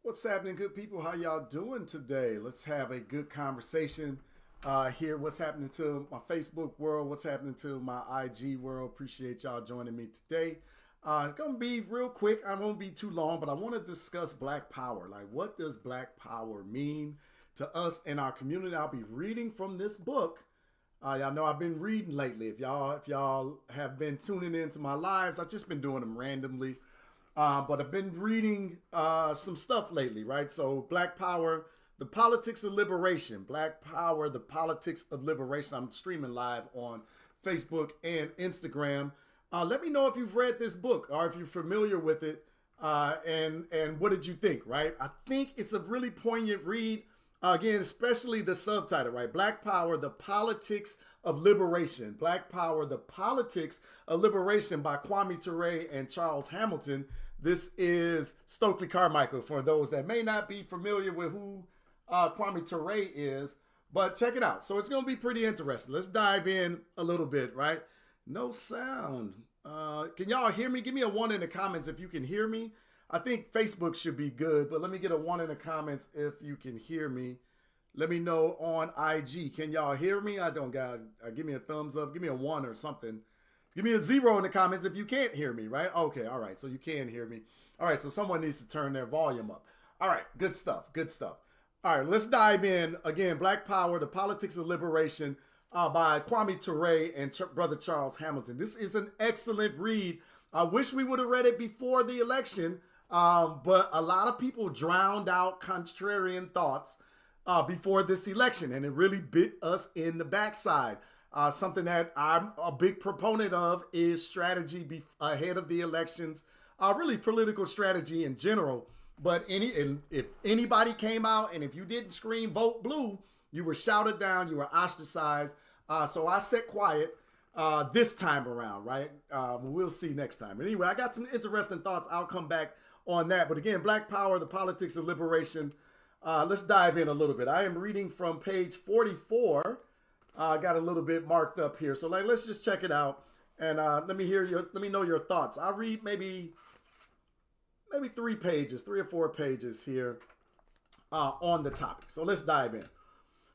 What's happening, good people? How y'all doing today? Let's have a good conversation here. What's happening to my Facebook world? What's happening to my IG world? Appreciate y'all joining me today. It's going to be real quick. I won't be too long, but I want to discuss Black Power. Like, what does Black Power mean to us in our community? I'll be reading from this book. Y'all know I've been reading lately. If y'all have been tuning into my lives, I've just been doing them randomly. But I've been reading some stuff lately, right? So Black Power, the Politics of Liberation. Black Power, the Politics of Liberation. I'm streaming live on Facebook and Instagram. Let me know if you've read this book or if you're familiar with it, and what did you think, right? I think it's a really poignant read. Again, especially the subtitle, right? Black Power, the Politics of Liberation. Black Power, the Politics of Liberation by Kwame Ture and Charles Hamilton. This is Stokely Carmichael for those that may not be familiar with who Kwame Ture is, but check it out. So it's going to be pretty interesting. Let's dive in a little bit, right? No sound. Can y'all hear me? Give me a 1 in the comments if you can hear me. I think Facebook should be good, but let me get a 1 in the comments if you can hear me. Let me know on IG. Can y'all hear me? I don't got. Give me a thumbs up. Give me a 1 or something. Give me a 0 in the comments if you can't hear me, right? Okay, all right. So you can hear me. All right, so someone needs to turn their volume up. All right, good stuff. Good stuff. All right, let's dive in. Again, Black Power, the Politics of Liberation by Kwame Ture and Brother Charles Hamilton. This is an excellent read. I wish we would have read it before the election. But a lot of people drowned out contrarian thoughts before this election, and it really bit us in the backside. Something that I'm a big proponent of is strategy ahead of the elections, really political strategy in general. But if anybody came out and if you didn't scream vote blue, you were shouted down, you were ostracized. So I sat quiet this time around, right? We'll see next time. Anyway, I got some interesting thoughts. I'll come back on that. But again, Black Power, the Politics of Liberation. Let's dive in a little bit. I am reading from page 44. I got a little bit marked up here. So let's just check it out. And let me know your thoughts. I'll read maybe 3 or 4 pages here on the topic. So let's dive in.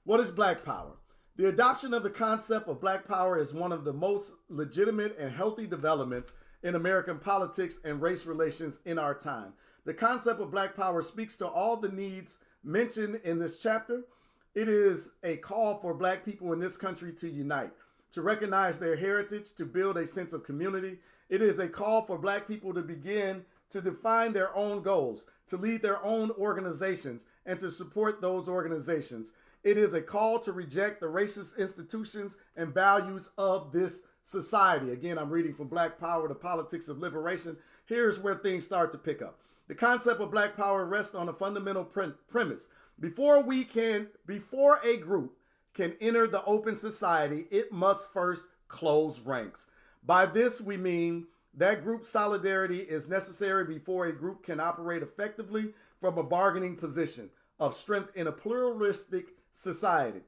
What is Black Power? The adoption of the concept of Black Power is one of the most legitimate and healthy developments in American politics and race relations in our time. The concept of Black Power speaks to all the needs mentioned in this chapter. It is a call for Black people in this country to unite, to recognize their heritage, to build a sense of community. It is a call for Black people to begin to define their own goals, to lead their own organizations, and to support those organizations. It is a call to reject the racist institutions and values of this society. Again, I'm reading from Black Power, the Politics of Liberation. Here's where things start to pick up. The concept of Black Power rests on a fundamental premise. Before a group can enter the open society, it must first close ranks. By this, we mean that group solidarity is necessary before a group can operate effectively from a bargaining position of strength in a pluralistic society.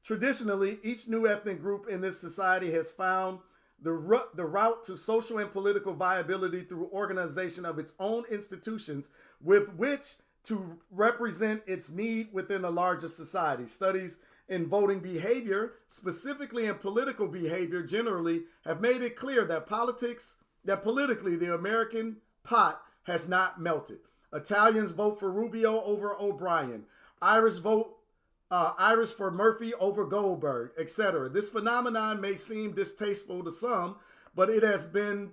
Traditionally, each new ethnic group in this society has found the route to social and political viability through organization of its own institutions with which to represent its need within a larger society. Studies in voting behavior, specifically in political behavior generally, have made it clear that politically the American pot has not melted. Italians vote for Rubio over O'Brien. Irish for Murphy over Goldberg, etc. This phenomenon may seem distasteful to some, but it has been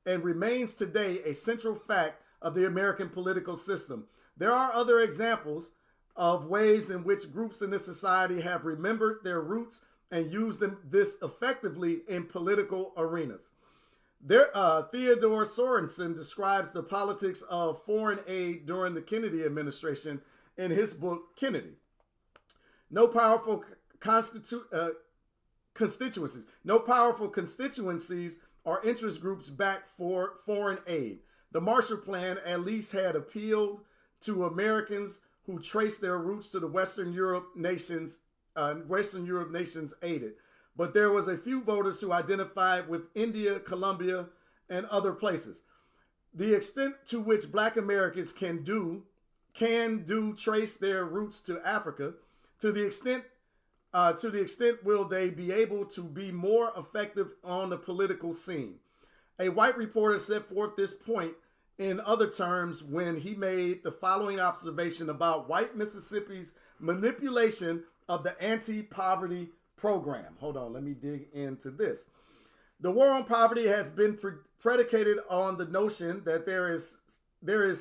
and remains today a central fact of the American political system. There are other examples of ways in which groups in this society have remembered their roots and used this effectively in political arenas. Theodore Sorensen describes the politics of foreign aid during the Kennedy administration in his book, Kennedy. No powerful constituencies or interest groups back for foreign aid. The Marshall Plan at least had appealed to Americans who traced their roots to the Western Europe nations aided. But there was a few voters who identified with India, Colombia, and other places. The extent to which Black Americans can do trace their roots to Africa, to the extent will they be able to be more effective on the political scene. A white reporter set forth this point in other terms when he made the following observation about white Mississippi's manipulation of the anti-poverty program. Hold on, let me dig into this. The war on poverty has been predicated on the notion that there is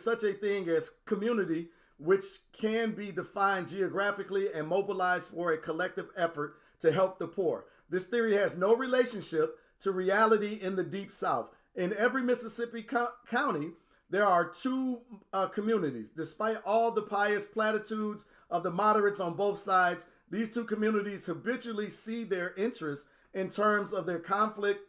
such a thing as community, which can be defined geographically and mobilized for a collective effort to help the poor. This theory has no relationship to reality in the Deep South. In every Mississippi county, there are two communities. Despite all the pious platitudes of the moderates on both sides, these two communities habitually see their interests in terms of their conflict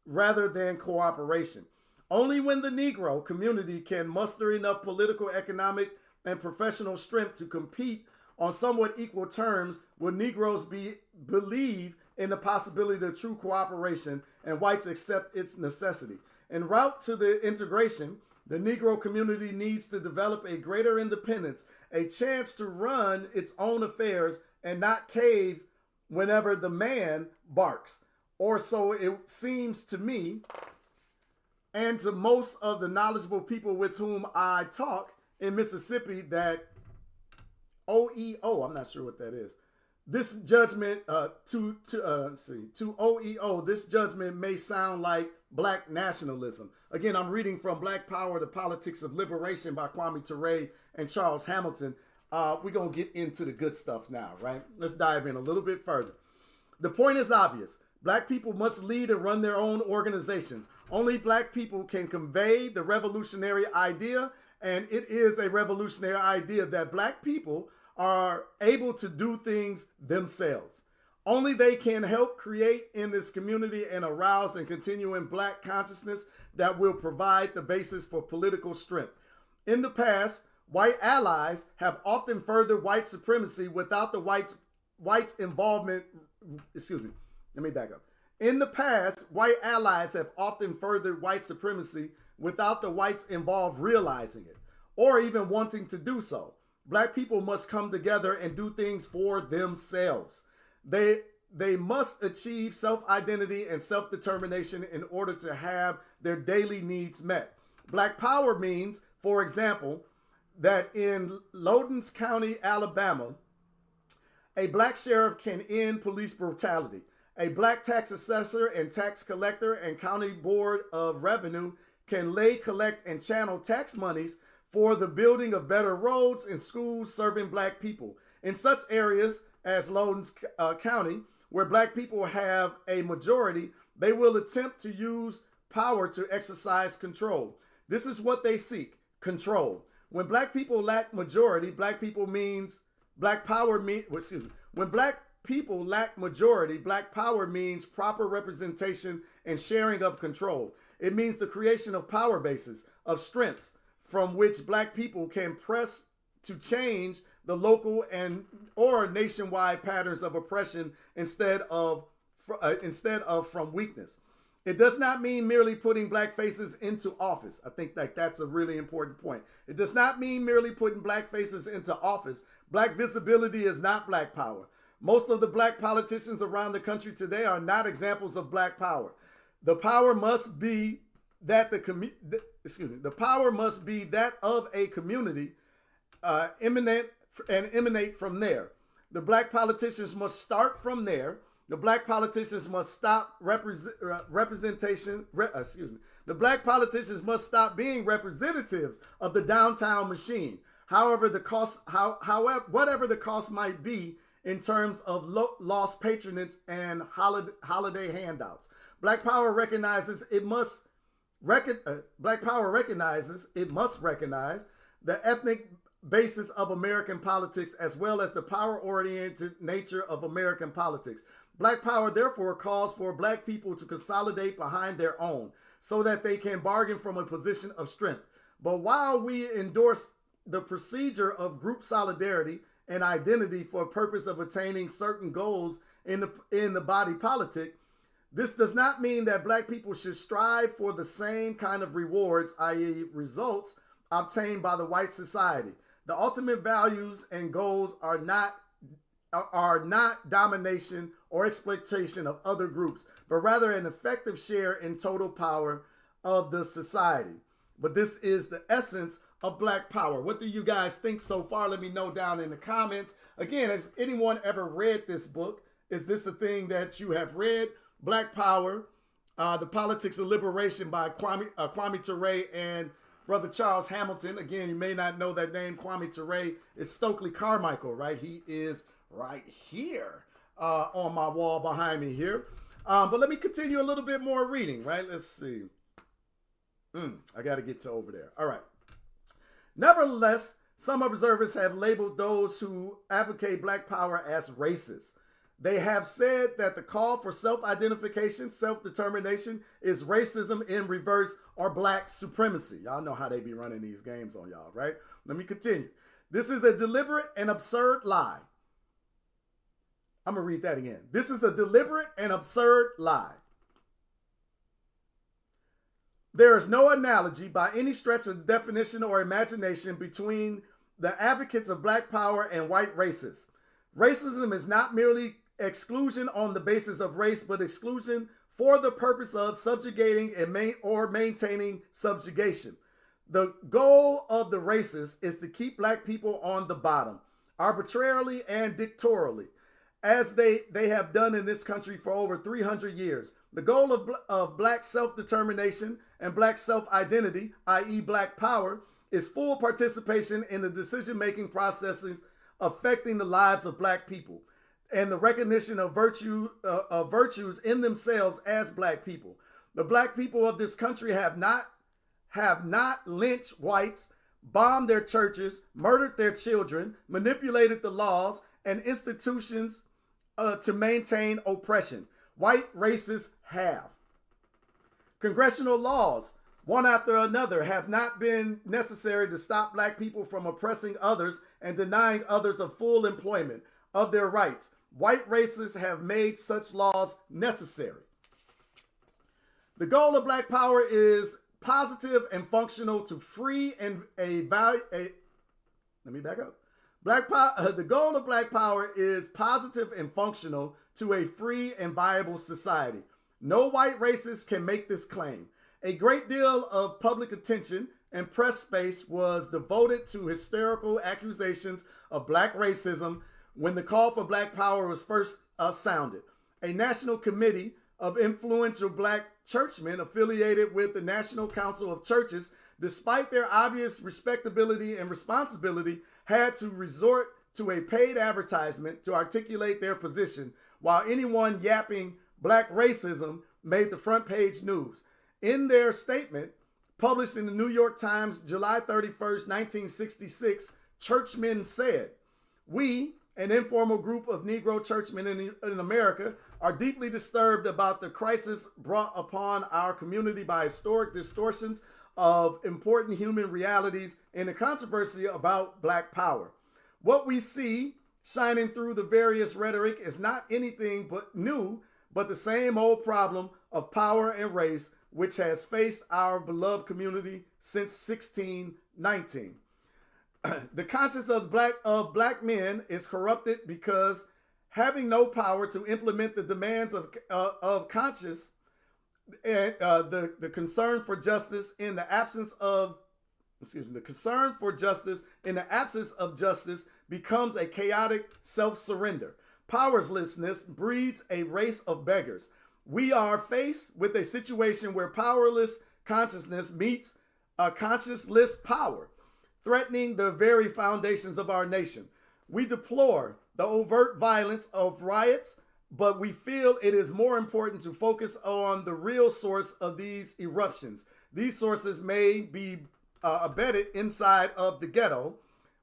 rather than cooperation. Only when the Negro community can muster enough political, economic, and professional strength to compete on somewhat equal terms will Negroes believe in the possibility of true cooperation and whites accept its necessity. En route to the integration, the Negro community needs to develop a greater independence, a chance to run its own affairs and not cave whenever the man barks. Or so it seems to me and to most of the knowledgeable people with whom I talk in Mississippi that OEO, I'm not sure what that is. This judgment to OEO, this judgment may sound like black nationalism. Again, I'm reading from Black Power, The Politics of Liberation by Kwame Ture and Charles Hamilton. We're going to get into the good stuff now, right? Let's dive in a little bit further. The point is obvious. Black people must lead and run their own organizations. Only black people can convey the revolutionary idea, and it is a revolutionary idea that black people are able to do things themselves. Only they can help create in this community and arouse and continuing black consciousness that will provide the basis for political strength. In the past, white allies have often furthered white supremacy without the whites' involvement. Excuse me, let me back up. In the past, white allies have often furthered white supremacy without the whites involved realizing it or even wanting to do so. Black people must come together and do things for themselves. They must achieve self-identity and self-determination in order to have their daily needs met. Black power means, for example, that in Loudoun County, Alabama, a black sheriff can end police brutality. A black tax assessor and tax collector and county board of revenue can lay, collect, and channel tax monies for the building of better roads and schools serving black people. In such areas as Loudoun County, where black people have a majority, they will attempt to use power to exercise control. This is what they seek, control. When black people lack majority, when black people lack majority, black power means proper representation and sharing of control. It means the creation of power bases, of strengths, from which black people can press to change the local and or nationwide patterns of oppression instead of from weakness. It does not mean merely putting black faces into office. I think that's a really important point. It does not mean merely putting black faces into office. Black visibility is not black power. Most of the black politicians around the country today are not examples of black power. The power must be that the power must be that of a community, emanate from there. The black politicians must start from there. The black politicians must stop The black politicians must stop being representatives of the downtown machine. Whatever the cost might be in terms of lost patronage and holiday handouts. Black power recognizes it must recognize the ethnic basis of American politics as well as the power-oriented nature of American politics. Black power therefore calls for black people to consolidate behind their own so that they can bargain from a position of strength. But while we endorse the procedure of group solidarity and identity for purpose of attaining certain goals in the body politic, this does not mean that black people should strive for the same kind of rewards, i.e. results, obtained by the white society. The ultimate values and goals are not domination or exploitation of other groups, but rather an effective share in total power of the society. But this is the essence of Black Power. What do you guys think so far? Let me know down in the comments. Again, has anyone ever read this book? Is this a thing that you have read? Black Power, The Politics of Liberation by Kwame Ture and Brother Charles Hamilton. Again, you may not know that name. Kwame Ture is Stokely Carmichael, right? He is right here on my wall behind me here. But let me continue a little bit more reading, right? Let's see. I got to get to over there. All right. Nevertheless, some observers have labeled those who advocate Black Power as racist. They have said that the call for self-identification, self-determination is racism in reverse or Black supremacy. Y'all know how they be running these games on y'all, right? Let me continue. This is a deliberate and absurd lie. I'm going to read that again. This is a deliberate and absurd lie. There is no analogy by any stretch of definition or imagination between the advocates of Black Power and white racists. Racism is not merely exclusion on the basis of race, but exclusion for the purpose of subjugating and maintaining subjugation. The goal of the racists is to keep Black people on the bottom, arbitrarily and dictatorially, as they have done in this country for over 300 years. The goal of Black self-determination and Black self-identity, i.e. Black Power, is full participation in the decision-making processes affecting the lives of Black people and the recognition of virtues in themselves as Black people. The Black people of this country have not lynched whites, bombed their churches, murdered their children, manipulated the laws and institutions to maintain oppression. White racists have. Congressional laws, one after another, have not been necessary to stop Black people from oppressing others and denying others of full employment of their rights. White racists have made such laws necessary. The goal of Black Power is positive and functional to free and let me back up. The goal of Black Power is positive and functional to a free and viable society. No white racist can make this claim. A great deal of public attention and press space was devoted to hysterical accusations of Black racism when the call for Black Power was first sounded. A national committee of influential Black churchmen affiliated with the National Council of Churches, despite their obvious respectability and responsibility, had to resort to a paid advertisement to articulate their position, while anyone yapping Black racism made the front page news. In their statement, published in the New York Times, July 31st, 1966, churchmen said, "We, an informal group of Negro churchmen in America, are deeply disturbed about the crisis brought upon our community by historic distortions of important human realities and the controversy about Black Power. What we see shining through the various rhetoric is not anything but new, but the same old problem of power and race, which has faced our beloved community since 1619. The conscience of black men is corrupted because having no power to implement the demands of conscience and the concern for justice in the absence of justice becomes a chaotic self-surrender. Powerlessness breeds a race of beggars. We are faced with a situation where powerless consciousness meets a conscienceless power, threatening the very foundations of our nation. We deplore the overt violence of riots, but we feel it is more important to focus on the real source of these eruptions. These sources may be embedded inside of the ghetto,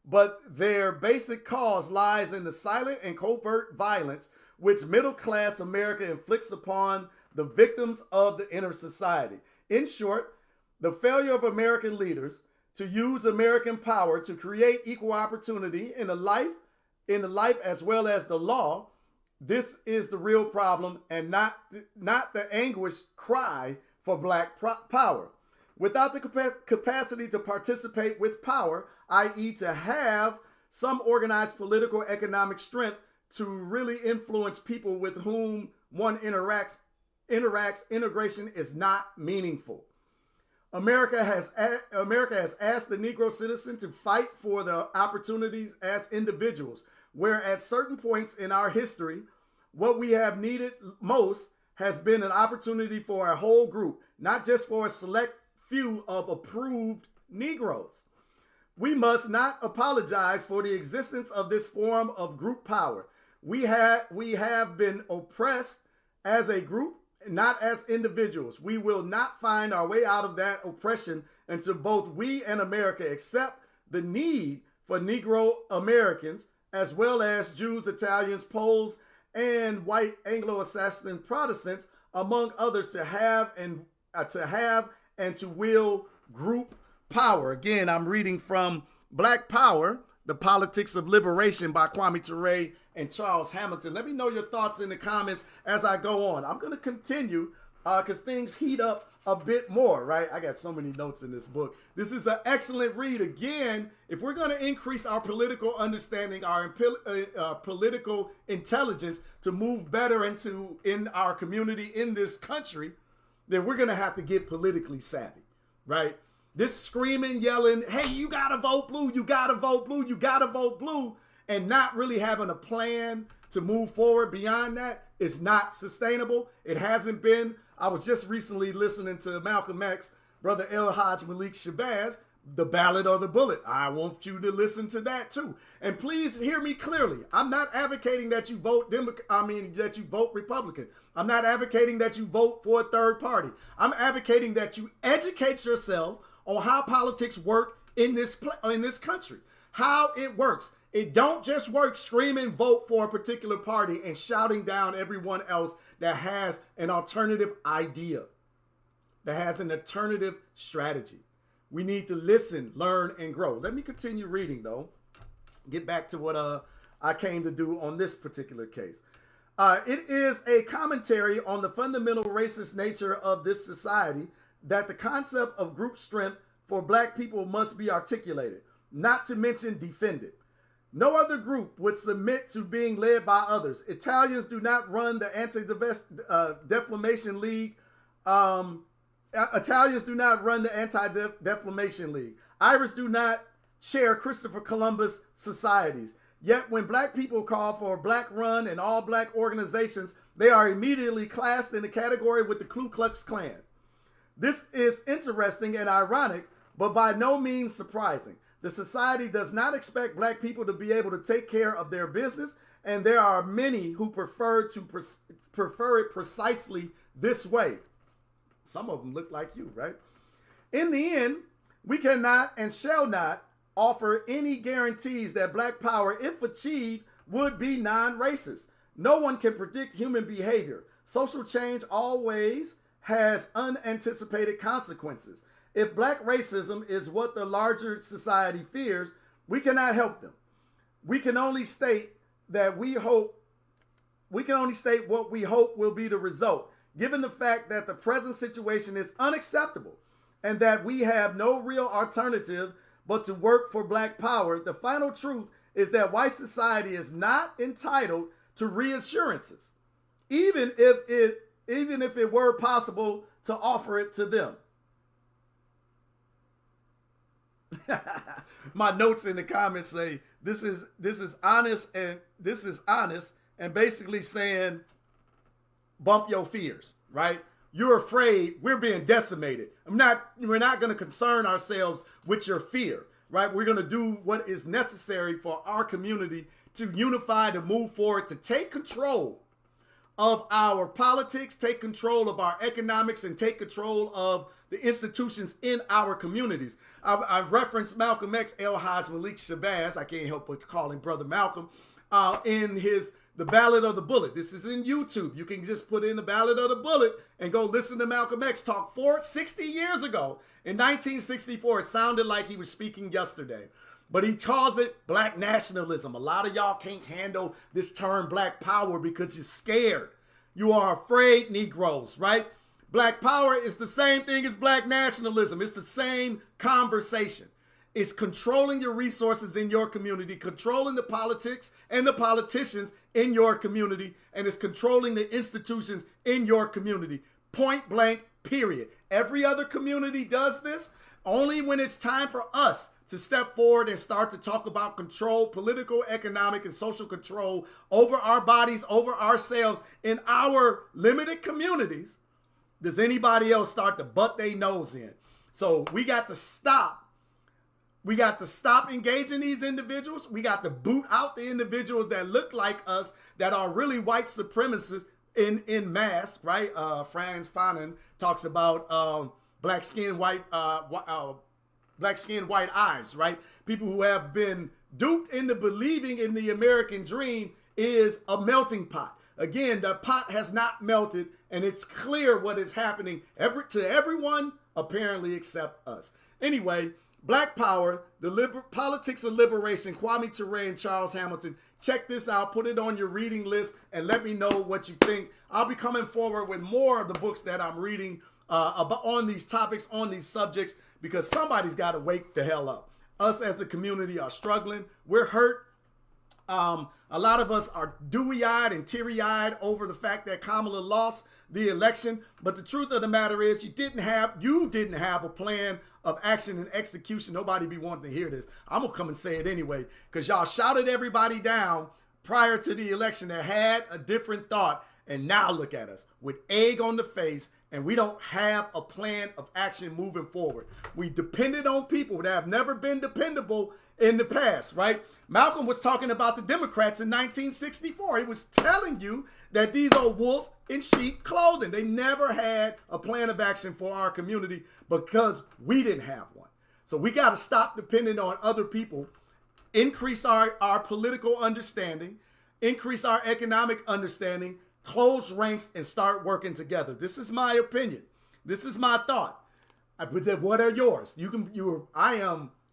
but their basic cause lies in the silent and covert violence which middle-class America inflicts upon the victims of the inner society. In short, the failure of American leaders to use American power to create equal opportunity in the life as well as the law. This is the real problem, and not the anguished cry for Black power. without the capacity to participate with power, i.e. to have some organized political economic strength to really influence people with whom one interacts, integration is not meaningful. America has asked the Negro citizen to fight for the opportunities as individuals, where at certain points in our history, what we have needed most has been an opportunity for a whole group, not just for a select few of approved Negroes. We must not apologize for the existence of this form of group power. We have been oppressed as a group, not as individuals. We will not find our way out of that oppression until both we and America accept the need for Negro Americans, as well as Jews, Italians, Poles, and white Anglo-Saxon Protestants, among others, to have and to wield group power. Again, I'm reading from Black Power, The Politics of Liberation by Kwame Ture and Charles Hamilton. Let me know your thoughts in the comments as I go on. I'm going to continue because things heat up a bit more, right? I got so many notes in this book. This is an excellent read. Again, if we're going to increase our political understanding, our political intelligence to move better in our community, in this country, then we're going to have to get politically savvy, right? This screaming, yelling, hey, you got to vote blue, you got to vote blue, you got to vote blue, and not really having a plan to move forward beyond that is not sustainable. It hasn't been. I was just recently listening to Malcolm X, Brother El Hajj Malik Shabazz, The Ballot or the Bullet. I want you to listen to that too. And please hear me clearly. I'm not advocating that you vote that you vote Republican. I'm not advocating that you vote for a third party. I'm advocating that you educate yourself on how politics work in this country, how it works. It don't just work screaming vote for a particular party and shouting down everyone else that has an alternative idea, that has an alternative strategy. We need to listen, learn, and grow. Let me continue reading, though. Get back to what I came to do on this particular case. It is a commentary on the fundamental racist nature of this society that the concept of group strength for Black people must be articulated, not to mention defended. No other group would submit to being led by others. Italians do not run the Anti-Defamation League. Italians do not run the Anti-Defamation League. Irish do not chair Christopher Columbus societies. Yet when Black people call for Black run and all Black organizations, they are immediately classed in the category with the Ku Klux Klan. This is interesting and ironic, but by no means surprising. The society does not expect Black people to be able to take care of their business, and there are many who prefer it precisely this way. Some of them look like you, right? In the end, we cannot and shall not offer any guarantees that Black power, if achieved, would be non-racist. No one can predict human behavior. Social change always has unanticipated consequences. If Black racism is what the larger society fears, we cannot help them. We can only state what we hope will be the result, given the fact that the present situation is unacceptable and that we have no real alternative but to work for Black power. The final truth is that white society is not entitled to reassurances, even if it were possible to offer it to them. My notes in the comments say this is honest and basically saying bump your fears, right? You're afraid, we're being decimated. We're not going to concern ourselves with your fear, right? We're going to do what is necessary for our community to unify, to move forward, to take control of our politics, take control of our economics, and take control of the institutions in our communities. I referenced Malcolm X, El Hajj Malik Shabazz, I can't help but call him Brother Malcolm, in The Ballot of the Bullet. This is in YouTube. You can just put in The Ballot of the Bullet and go listen to Malcolm X talk 60 years ago. In 1964, it sounded like he was speaking yesterday. But he calls it Black nationalism. A lot of y'all can't handle this term Black power because you're scared. You are afraid, Negroes, right? Black power is the same thing as black nationalism. It's the same conversation. It's controlling your resources in your community, controlling the politics and the politicians in your community, and it's controlling the institutions in your community. Point blank, period. Every other community does this. Only when it's time for us to step forward and start to talk about control, political, economic, and social control over our bodies, over ourselves in our limited communities, does anybody else start to butt their nose in. So we got to stop. We got to stop engaging these individuals. We got to boot out the individuals that look like us, that are really white supremacists in mass, right? Franz Fanon talks about black skin, white eyes, right? People who have been duped into believing in the American dream is a melting pot. Again, the pot has not melted, and it's clear what is happening to everyone, apparently, except us. Anyway, Black Power, the Politics of Liberation, Kwame Ture and Charles Hamilton. Check this out. Put it on your reading list and let me know what you think. I'll be coming forward with more of the books that I'm reading on these topics, on these subjects, because somebody's got to wake the hell up. Us as a community are struggling. We're hurt. A lot of us are dewy-eyed and teary-eyed over the fact that Kamala lost the election. But the truth of the matter is, you didn't have a plan of action and execution. Nobody be wanting to hear this. I'm gonna come and say it anyway, because y'all shouted everybody down prior to the election that had a different thought. And now look at us with egg on the face, and we don't have a plan of action moving forward. We depended on people that have never been dependable in the past, right? Malcolm was talking about the Democrats in 1964. He was telling you that these are wolf in sheep clothing. They never had a plan of action for our community because we didn't have one. So we got to stop depending on other people, increase our political understanding, increase our economic understanding, close ranks, and start working together. This is my opinion. This is my thought. What are yours?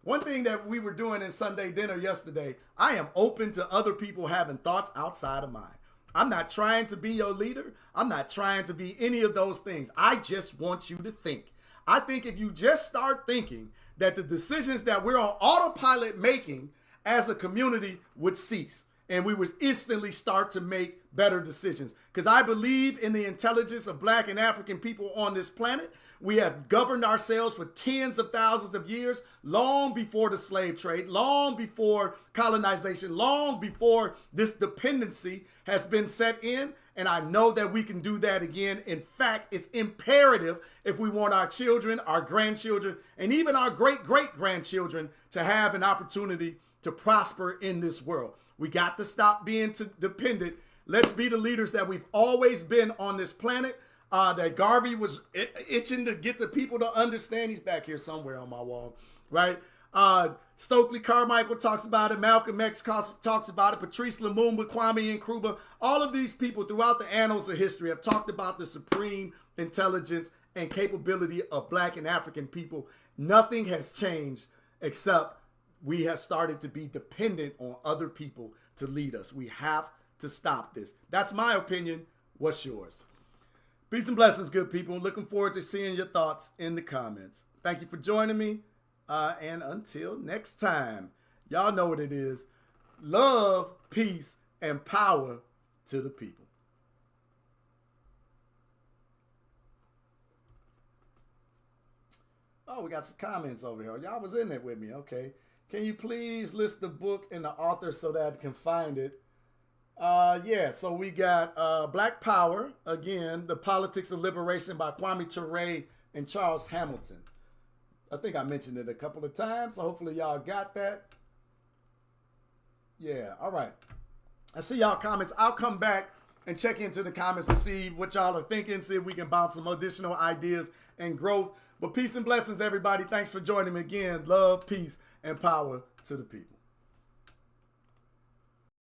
One thing that we were doing in Sunday dinner yesterday, I am open to other people having thoughts outside of mine. I'm not trying to be your leader. I'm not trying to be any of those things. I just want you to think. I think if you just start thinking, that the decisions that we're on autopilot making as a community would cease, and we would instantly start to make better decisions. Because I believe in the intelligence of black and African people on this planet. We have governed ourselves for tens of thousands of years, long before the slave trade, long before colonization, long before this dependency has been set in. And I know that we can do that again. In fact, it's imperative if we want our children, our grandchildren, and even our great-great-grandchildren to have an opportunity to prosper in this world. We got to stop being dependent. Let's be the leaders that we've always been on this planet. That Garvey was itching to get the people to understand. He's back here somewhere on my wall, right? Stokely Carmichael talks about it. Malcolm X talks about it. Patrice Lumumba, Kwame Nkrumah, all of these people throughout the annals of history have talked about the supreme intelligence and capability of black and African people. Nothing has changed except we have started to be dependent on other people to lead us. We have to stop this. That's my opinion. What's yours? Peace and blessings, good people. Looking forward to seeing your thoughts in the comments. Thank you for joining me. And until next time, y'all know what it is. Love, peace, and power to the people. Oh, we got some comments over here. Y'all was in it with me. Okay. Can you please list the book and the author so that I can find it? Yeah, so we got Black Power, again, The Politics of Liberation by Kwame Ture and Charles Hamilton. I think I mentioned it a couple of times, so hopefully y'all got that. Yeah, all right. I see y'all comments. I'll come back and check into the comments to see what y'all are thinking, see if we can bounce some additional ideas and growth. But peace and blessings, everybody. Thanks for joining me again. Love, peace, and power to the people.